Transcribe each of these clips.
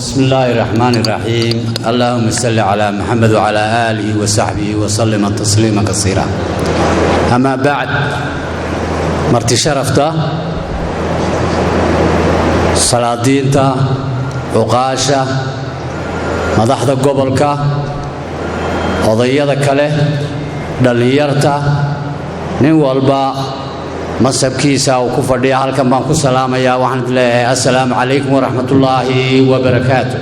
بسم الله الرحمن الرحيم اللهم صل على محمد وعلى آله وصحبه وسلم تسليما كثيرا أما بعد مرتي شرفته صلاة عقاشة مدحدة قبلك وضيّدة كله دليرته نوالبا مسبكيسا وكفردي halkan baan ku salaamaya waxaan leeyahay assalaamu calaykum waraxmatullaahi wabarakaatuh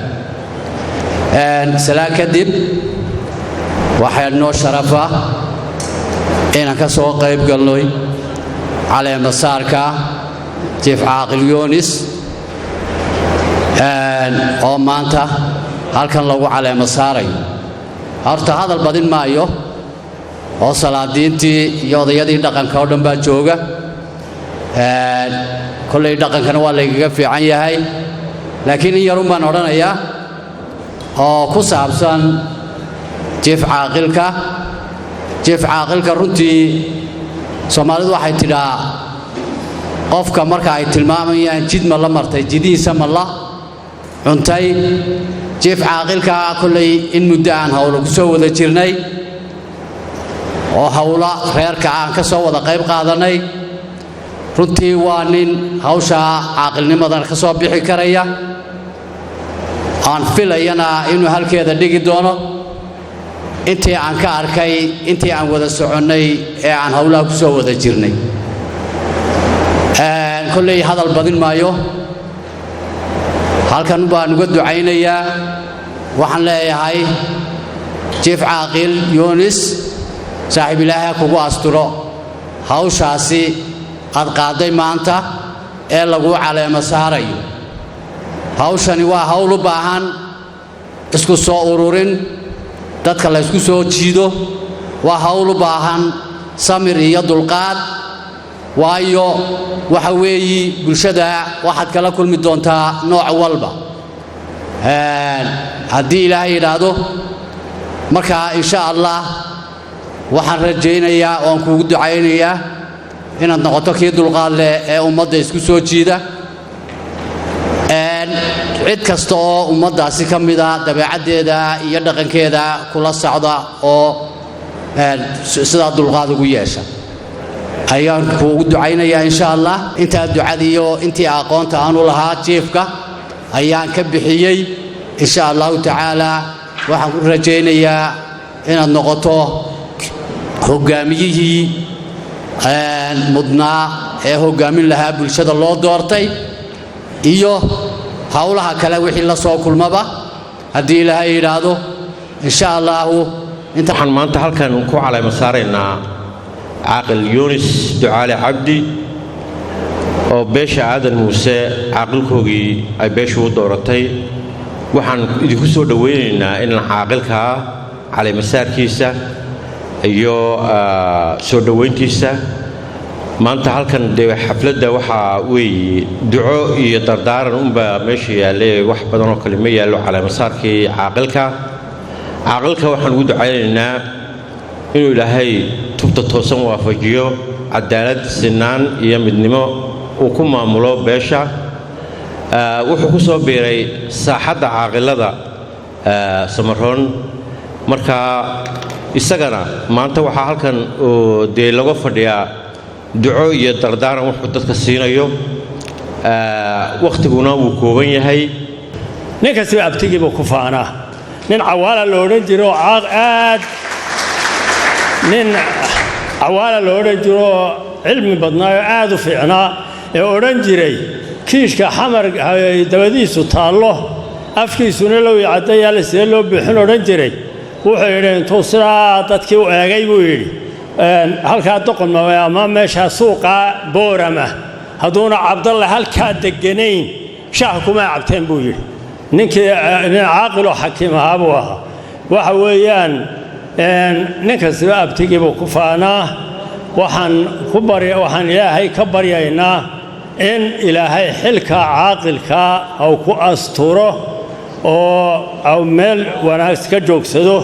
salaam kadib waxaa noo sharafa inaan ka soo qayb galnay caleema saarka jiif caaqil Yunis oo maanta halkan lagu caleema saaray horta hadal badin maayo oo salaadiintii iyo odayadii dhaqanka oo dhan baa jooga كل دقن كانوا ولا يقف عن يهاي لكن يروم بان أورانيا أو كوسابسان جيف عاقلك رنتي سومالد واحد تلا قف كمركا يتلماميا جد ما الله مرتي جدي سما الله عنتي جيف عاقلك كل إن مدعان هؤلاء كسوة ذكرني أو هؤلاء خير كعان كسوة قيب قادرني runtii waa nin hawsha caaqilnimadan ka soo bixi karaya aan filayana inuu halkeeda dhigi doono intii aan ka arkay intii aan wada soconay ee aan hawlaha ku soo wada jirnay kulay hadal badin maayo halkan baan uga ducaynayaa waxaan leeyahay jiif caaqil Yunis saaxiib ilaahay kugu asturo hawshaasi قد قاضي مانتا ee lagu caleema saarayo hawshani waa hawl u baahan isku soo ururin dadka la isku soo jiido waa hawl u baahan samir iyo dulqaad waayo waxa weeyi bulshada waxaad kala kulmi doontaa nooc walba haddii ilaahay yiraahdo marka insha Allah waxaan rajaynayaa oo aan kugu ducaynayaa inaad noqoto kii dulqaad leh ee ummadda isku soo jiida cid kasta oo ummaddaasi ka mid ah dabeecaddeeda iyo dhaqankeeda kula socda oo sidaa dulqaad ugu yeesha ayaan kuugu ducaynayaa insha Allah intaa ducadiyo intii aqoonta aan u lahaa jiifka ayaan ka bixiyey insha Allah tacaala waxaan ku rajaynayaa inaad noqoto hogaamiyihii mudnaa ee hogaamin lahaa bulshada loo doortay iyo hawlaha kale wixii la soo kulmaba haddii ilaahay yiraahdo insha Allah inta waxaan maanta halkan ku caleema saaraynaa caaqil Yunis Ducaale Cabdi oo beesha aadan muuse caaqilkoogii ay beeshu u dooratay waxaan idinku soo dhaweynaynaa in caaqilka caleema saarkiisa iyo soo dhaweyntiisa maanta halkan xafladda waxa weey duco iyo dardaaran umba meesha yaalay wax badan oo kale ma yaalo caleema saarkii caaqilka waxaan ugu ducaynaynaa inuu ilaahay tubta toosan waafajiyo cadaalad sinaan iyo midnimo uu ku maamulo beesha wuxuu ku soo biiray saaxadda caaqilada Samaroon marka isagana maanta waxa halkan oo laga fadhiyaa duco iyo dardaaran wuxuu dadka siinayo waqtiguna wuu kooban yahay ninka si abtigiiba ku faana nin cawaala loo oran jiro aad nin cawaala loo oran jiro cilmi badnaayo aad u fiicnaa ee oran jiray kiishka xamar dabadiisu taalo afkiisuna loo yacadeeyaa la sii loo bixin oran jiray wuxuu yidhi intuu sidaa dadkii u eegay buu yidhi halkaa doqon ama meesha suuqa boorama hadduuna cabdalle halkaa deganayn shaah kuma cabteen buu yidhi ninkii nin caaqiloo xakiim ahaa buu ahaa waxa weeyaan ninkastiba abtigiibuu ku faanaa waxaan ilaahay ka baryaynaa in ilaahay xilka caaqilka au ku asturo oo meel wanaagsan ka joogsado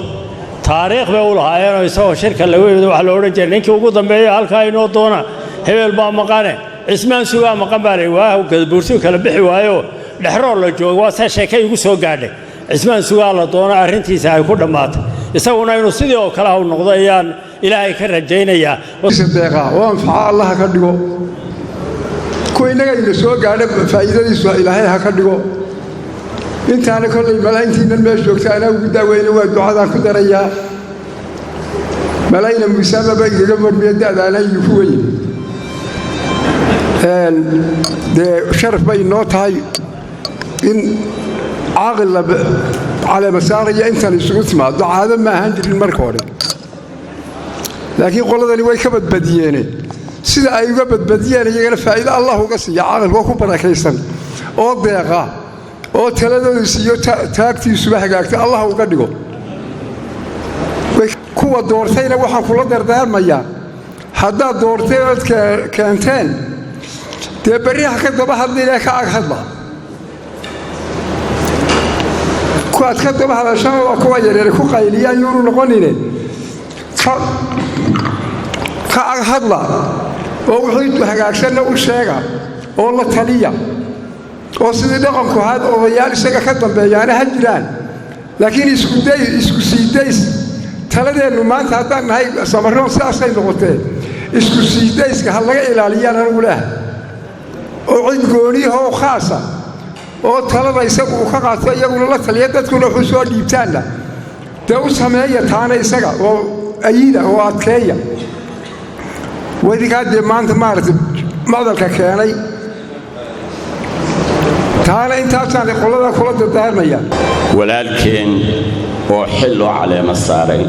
taariikh bay u lahaayeen isagoo shirka lagu yimid waxa la oran jiray ninkii ugu dambeeyay halka inoo doona hebel baa maqane cismaan sugaa maqan baa waa gadabuursi kala bixi waayo dhexrool la joogo waa saa sheekay ugu soo gaadhay cismaan sugaa la doono arrintiisa ay ku dhammaatay isaguna inuu sidii oo kale u noqdo ayaan ilaahay ka rajaynayaa deeqa oo anfaca allah ka dhigo kuwa inaga ina soo gaadhay faa'iidadiisu ilaahay ha ka dhigo intaana kollay malaa'intiinnan meesha joogta anaa ugu daaweyne waa ducadaan ku darayaa malaa'ina musaamaba igaga marmiya da'daana iyo ku weyn dee sharaf bay noo tahay in caaqil la caleema saaraya intan isugu timaado caado ma ahaan jirin marka hore laakiin qoladani way ka badbadiyeene sida ay uga badbadiyeen iyagana faa'iido allah uga siiya caaqilka oo ku barakaysan oo deeqa oo taladoodiisa iyo taagtiisuba hagaagta allah uga dhigo kuwa doortayna waxaan kula dardaarmayaa haddaad doortay ood keenteen dee berriha ka daba hadlayna ka ag hadla kuwaad ka daba hadashana waa kuwa yareere ku qayliyaan yuunu noqonine ka ag hadla oo wuxuu hagaagsanna u sheega oo la taliya oo sidii dhaqanku ahaad odayaal isaga ka dambeeyaana ha jiraan laakiin isku siidays taladeennu maanta haddaan nahay samaroon sidaasay noqotee isku siidayska ha laga ilaaliyaan anigu leah oo cid gooniyaha oo khaasa oo talada isagu uu ka qaato iyaguna la taliya dadkuna wuxuu soo dhiibtaanna dee u sameeya taana isaga oo ayida oo adkeeya wadigaa dee maanta maaragtay macdalka keenay taana intaasaan qolada kula dardaarmaya walaalkeen oo xil loo caleema saaray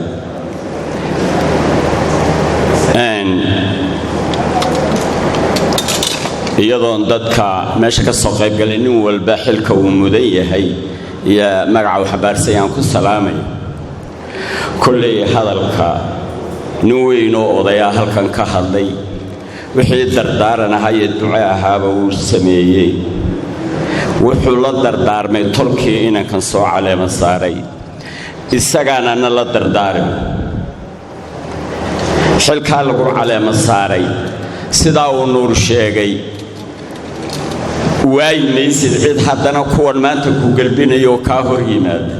iyadoon dadka meesha ka soo qaybgalay nin walba xilka uu mudan yahay iyo magaca uu xabaarsan yahay aan ku salaamay kulley hadalka nin weyn oo odayaa halkan ka hadlay wixii dardaaran ahaa iyo duco ahaaba uu sameeyey wuxuu la dardaarmay tolkii inankan soo caleema saaray isagaanana la dardaarin xilkaa lagu caleema saaray sidaa uu nuur sheegay waayi maysid cid haddana kuwan maanta ku gelbinayo oo kaa hor yimaada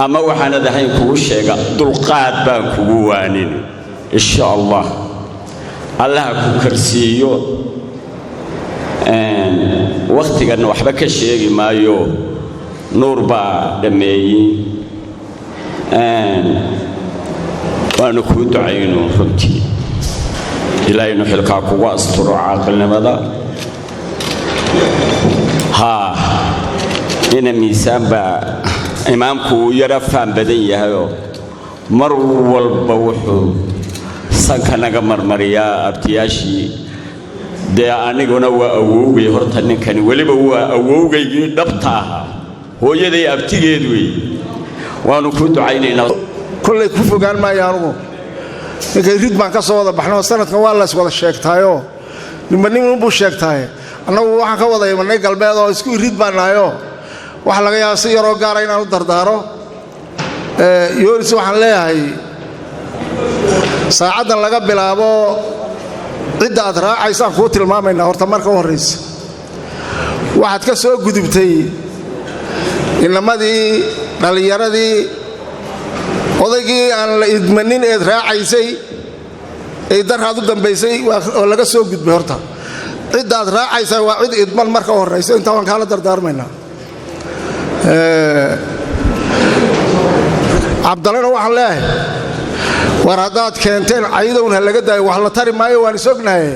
ama waxaanad ahayn kugu sheega dulqaad baan kugu waanin insha allah allaha ku karsiiyo wakhtiganna waxba ka sheegi maayo nuur baa dhammeeyey waanu kuu ducayno runtii ilaahay inuu xilkaa kugu asturo caaqilnimada haa ina miisaan baa imaamku uu yara faan badan yahayoo mar walba wuxuu sanka naga marmariyaa abtiyaashii dee aniguna waa awowgay horta ninkani weliba waa awowgaygii dhabta ahaa hooyaday abtigeed wey waanu ku ducaynaynaa kollay ku fogaan maayo anugu ninkay rid baan ka soo wada baxnay sanadkan waa lays wada sheegtaayoo ninba ninbuu sheegtaaye annagu waxaan ka wada imanay galbeed oo isku rid baan nahayoo waxa laga yaaba si yaroo gaara inaan u dardaaro yoonis waxaan leeyahay saacaddan laga bilaabo cidda aad raacaysaan kuu tilmaamaynaa horta marka u horraysa waxaad ka soo gudubtay inamadii dhallinyaradii odaygii aan la idmanin eed raacaysay ee daraad u dambaysay oo laga soo gudbay horta cidda aad raacaysaa waa cid idman marka u horraysa intaa waan kaala dardaarmaynaa cabdallana waxaan leeyahay war haddaad keenteen caydown ha laga daayo wax la tari maayo waan isognahay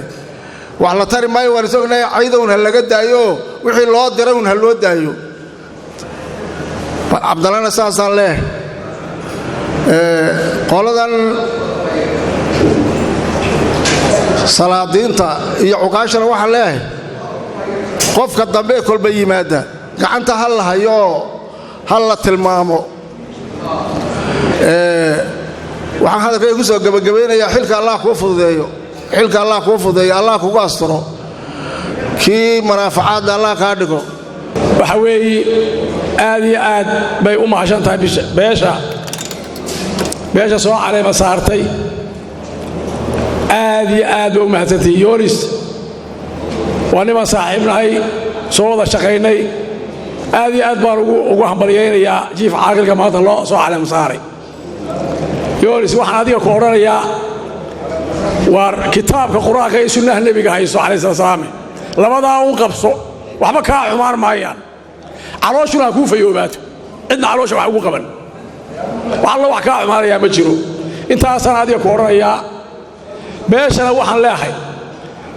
wax la tari maayo waan isognahay caydown ha laga daayo wixii loo diray un ha loo daayo cabdallana saasaan leeyahay qoladan salaadiinta iyo cuqaashana waxaan leeyahay qofka dambe kolba yimaada gacanta ha la hayo ha la tilmaamo waxaan hadalkay ku soo gabagabaynayaa xilka allah kuu fududeeyo xilka allah kuu fududeeyo allah kugu asturo kii manaafacaadda allah kaa dhigo waxa weeye aad iyo aad bay u mahadsan tahay beesha soo caleema saartay aad iyo aad bay u mahadsantahay yoonis waa niman saaxiibnahay soo wada shaqaynay aad iyo aad baan ugu hambalyaynayaa jiif caaqilka maanta loo soo caleem saaray yoonis waxaan adiga ku odhanayaa waar kitaabka qur-aanka iyo sunnaha nebiga hayso calayhi salaam labadaa u qabso waxba kaa xumaan maayaan calooshuna ha kuu fayoobaato cidna caloosha wax ugu qaban wax alla wax kaa xumaanayaa ma jiro intaasaan adiga ku odhanayaa beeshana waxaan leehay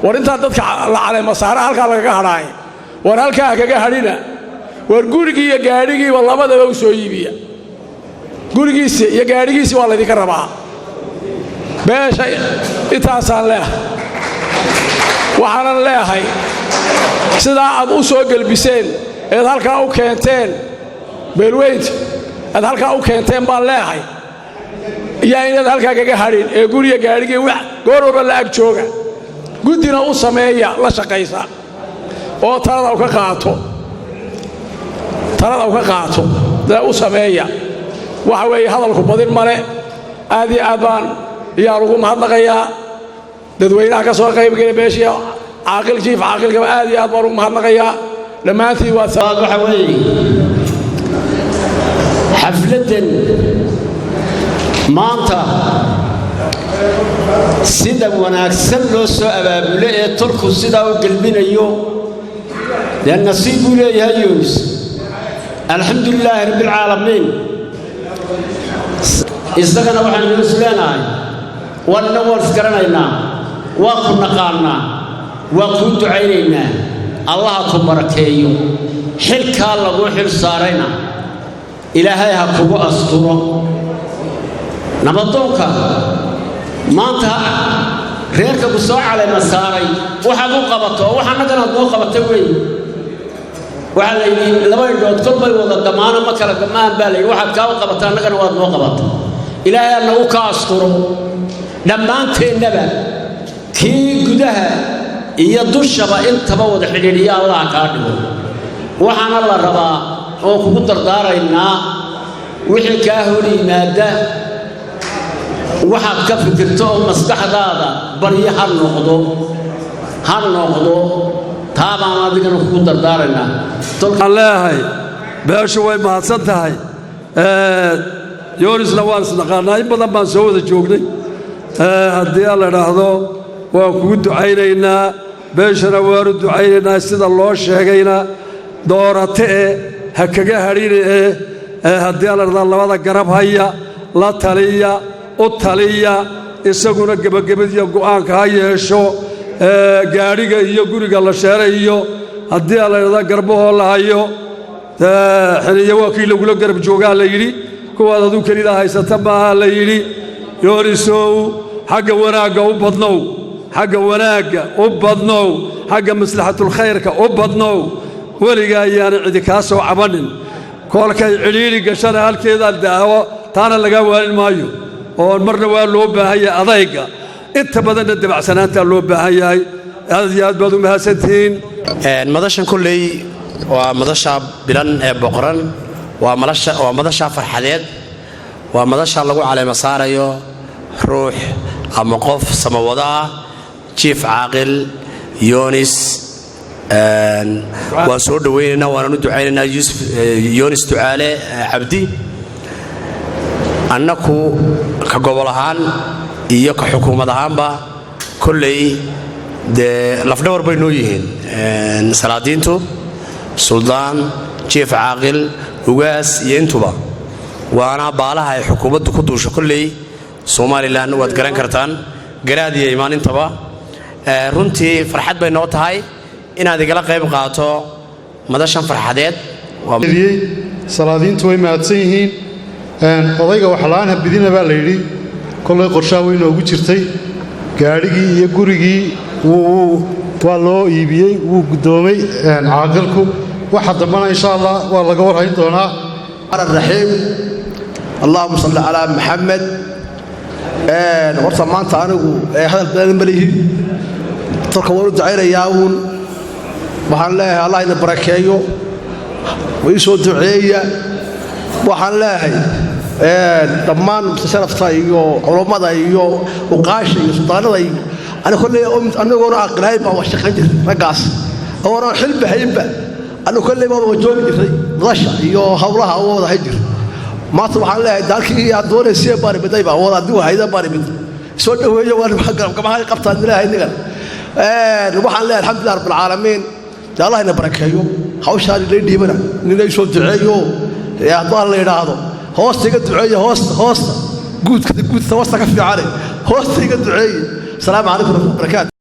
war intaan dadka la caleema saara halkaa lagaga hadhaay war halkaa kaga hadhina war gurigii iyo gaadhigiiba labadaba u soo iibiya gurigiisi iyo gaadhigiisi waa laydinka rabaa beesha intaasaan leehay waxaanan leehay sidaa aad u soo gelbiseen eed halkaa u keenteen beelweynta aad halkaa u keenteen baan leehay iyo inaad halkaa kaga hadhin ee guriga gaadhigii goor walba la ag jooga guddina u sameeya la shaqaysa oo talada u ka qaato dee u sameeya waxa weeye hadalku badin male aad iyo aad baan iyaan ugu mahadnaqayaa dadweynaha ka soo qaybgala beeshii caaqil jiif caaqilkaba aad iyo aad baan ugu mahadnaqayaa dhammaantiin waxa weeye xafladan maanta sida wanaagsan loo soo abaabulay ee tolku sidaa u gelbinayo dee nasiib buu leeyahay yoonis alxamdulilaahi rabbilcaalamiin isagana waxaan inoo leenahay waanna waan isgaranaynaa waa ku naqaannaa waa kuu ducaynaynaa allaha ku barakeeyo xilkaa laguu xil saarayna ilaahay ha kugu asturo nabadoonka maanta reerka ku soo caleema saaray waxaad u qabato oo wax annagana aad noo qabatay weeye waxaa la yidhi laba indhood kolbay wada damaano ma kala gamaan baa la yidhi waxaad kaa u qabata annagana waad noo qabata ilaahay ha nagu ka asturo dhammaanteennaba kii gudaha iyo dushaba intaba wada xidhiidhiya allah kaa dhigo waxaana la rabaa oo kugu dardaaraynaa wixii kaa hor yimaada waxaad ka fikirto oo maskaxdaada baryo ha noqdo taa baan adigana kugu dardaaraynaa waxaan leeyahay beeshu way mahadsan tahay yoonisna waan isnaqaannaa in badan baan soo wada joognay haddii aan la idhaahdo waan kugu ducaynaynaa beeshana waanu ducaynaynaa sida loo sheegayna doorate ha kaga hadhine haddii aan la idhahdaa labada garab haya la taliya u taliya isaguna gebagabadiya go'aanka ha yeesho gaadhiga iyo guriga la sheerayo haddii aan la idhahdaa garbahoo la hayo xiniya waa kii lagula garab joogaa la yidhi kuwaad aduu kelida haysata maaha la yidhi yoonisow xagga wanaagga u badnow xagga wanaagga u badnow xagga maslaxatulkhayrka u badnow weligaa ayaana cidi kaa soo cabannin koolkay cidhiidhi gashana halkeedaa daawo taana lagaa waalin maayo oo marna waa loo baahan yahay adayga inta badanna dabacsanaantaa loo baahan yahay aad iyo aad baad u mahadsantihiin madashan kulley waa madasha bilan ee boqoran waa madasha farxadeed waa madasha lagu caleema saarayo ruux ama qof samawado ah jiif caaqil yoonis waan soo dhowaynaynaa waananu ducaynaynaa yoonis ducaale cabdi annaku ka gobol ahaan iyo ka xukuumad ahaanba kolley dee lafdhawar bay noo yihiin salaadiintu suldaan jiif caaqil ugaas iyo intuba waana baalaha ay xukuumaddu ku duusho kolley somalilan waad garan kartaan garaad iyo imaanintaba runtii farxad bay noo tahay inaad igala qayb qaato madashan farxadeed salaadiintu way mahadsan yihiin odayga waxla'aan habidina baa la yidhi kollay qorshaha way noogu jirtay gaadhigii iyo gurigii waa loo iibiyey wuu guddoomay caaqilku waxa dambana insha allah waa laga warhayn doonaa raxiim allahuma salli calaa maxamed horta maanta anigu hadal badan ma lihi dalka waan u ducaynayaa uun waxaan leeyahay allah ina barakeeyo way ii soo duceeya waxaan leeyahay dhammaan sharafta iyo culummada iyo uqaasha iyo suldaanada iyo anigoona aqilahayn baan wax shaqayn jir raggaas oo xilba hayba anu kulli ma wajoogi jiray wadasha iyo hawlaha oo wada hay jiray maanta waxaan leeyahay dalkii aad doonaysay bari biday baa wada dii hayda bari biday soo dhaweeyo waan gamaha qabtaan ilaahay nigan waxaan leeyahay alxamdulillah rabbil caalamiin Allah ina barakeeyo hawshaan ilaa dhiibana inay soo duceeyo yaa Allah la yiraahdo hoostiga duceeyo hoosta guudka hoosta ka fiican hoostiga duceeyo salaamu calaykum wa rahmatullahi wa barakaatuh